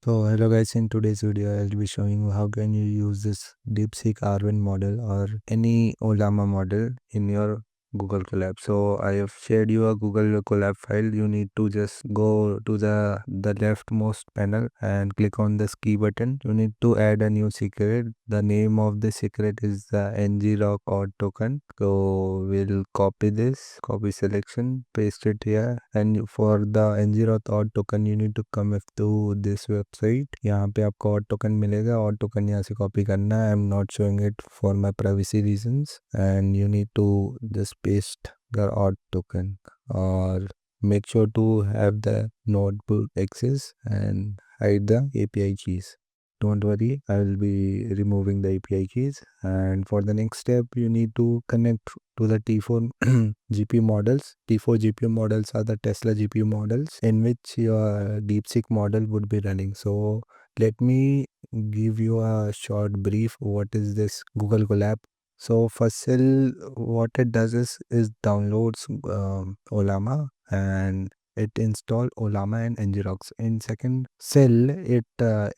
So hello guys, in today's video I'll be showing you how can you use this DeepSeek R1 model or any Ollama model in your Google Colab. So I have shared you a Google Colab file. You need to just go to the leftmost panel and click on this key button. You need to add a new secret. The name of the secret is the ngrok authtoken. So we'll copy this, copy selection, paste it here, and for the ngrok authtoken you need to come up to this website. यहाँ पे आपको authtoken मिलेगा. authtoken यहाँ से copy करना है. I'm not showing it for my privacy reasons, and you need to just paste the authtoken, or make sure to have the notebook access and hide the API keys. Don't worry, I will be removing the API keys. And for the next step, you need to connect to the T4 GPU models. T4 GPU models are the Tesla GPU models in which your DeepSeek model would be running. So let me give you a short brief. What is this Google Colab? So first cell, what it does is downloads Ollama, and it install Ollama and ngrok. In second cell, it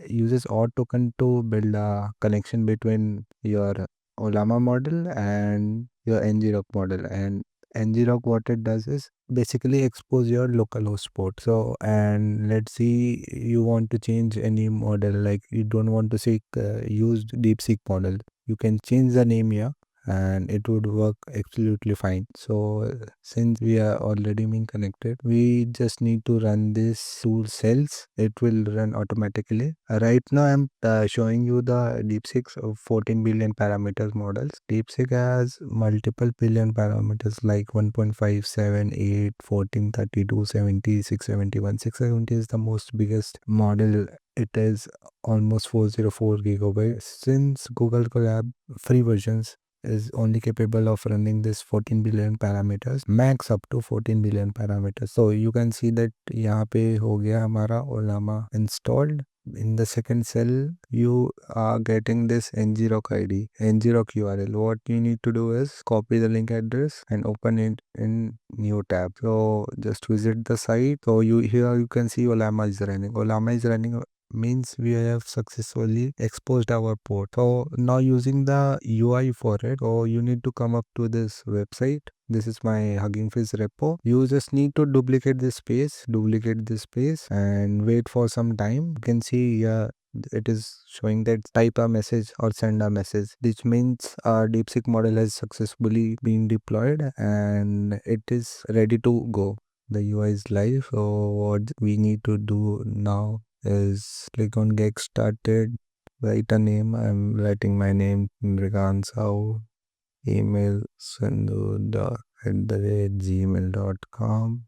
uses authtoken to build a connection between your Ollama model and your ngrok model. And ngrok, what it does is basically expose your localhost port. So, and let's see, you want to change any model, like you don't want to say use DeepSeek model, you can change the name here and it would work absolutely fine. So since we are already being connected, we just need to run this two cells. It will run automatically. Right now I'm showing you the DeepSeek's of 14 billion parameters models. DeepSeek has multiple billion parameters like 1.5, 7, 8, 14, 32, 70, 671. 670 is the most biggest model. It is almost 404 gigabytes. Since Google Colab free versions is only capable of running this 14 billion parameters, max up to 14 billion parameters. So you can see that यहाँ पे हो गया हमारा Ollama installed. In the second cell, you are getting this ngrok ID, ngrok URL. What you need to do is copy the link address and open it in new tab. So just visit the site. So here you can see Ollama is running. Ollama is running means we have successfully exposed our port. So now using the UI for it, so you need to come up to this website. This is my Hugging Face repo. You just need to duplicate this space, and wait for some time. You can see it is showing that type a message or send a message, which means our DeepSeek model has successfully been deployed and it is ready to go. The UI is live. So what we need to do now is click on get started, write a name. I'm writing my name, Nrikansau, email sandhu@gmail.com,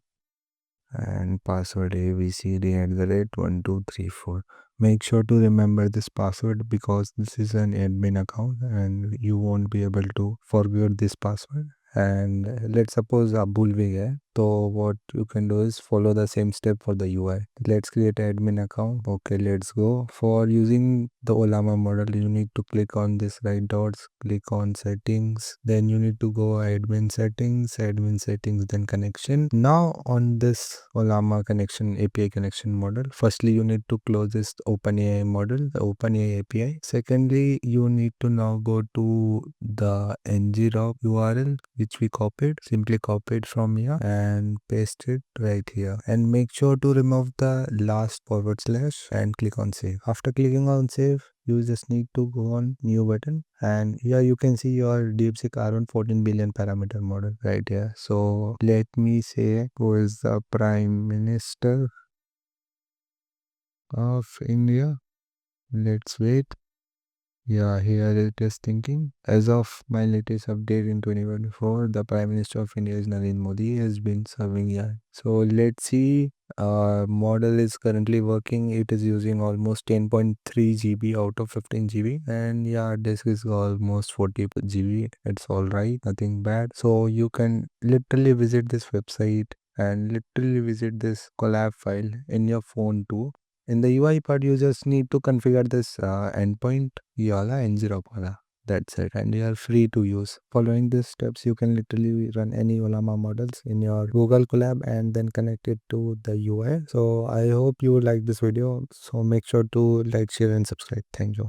and password abcd@1234. Make sure to remember this password because this is an admin account and you won't be able to forget this password. And let's suppose आप भूल भी गए, तो what you can do is follow the same step for the UI. Let's create an admin account. Okay, let's go. For using the Ollama model, you need to click on this right dots, click on settings, then you need to go admin settings, then connection. Now on this Ollama connection, API connection model, firstly you need to close this OpenAI model, the OpenAI API. Secondly, you need to now go to the ngrok URL which we copied. Simply copy it from here and paste it right here, and make sure to remove the last forward slash and click on save. After clicking on save, you just need to go on new button, and here you can see your DeepSeek R1 14 billion parameter model right here. So let me say who is the Prime Minister of India. Let's wait. Yeah, here it is thinking. As of my latest update in 2024, the Prime Minister of India is Narendra Modi, has been serving here. So let's see. Model is currently working. It is using almost 10.3 GB out of 15 GB, and yeah, disk is almost 40 GB. It's all right, nothing bad. So you can literally visit this website and literally visit this collab file in your phone too. In the UI part, you just need to configure this endpoint, ये वाला ngrok वाला. That's it, and you are free to use. Following these steps, you can literally run any Ollama models in your Google Colab and then connect it to the UI. So I hope you like this video. So make sure to like, share, and subscribe. Thank you.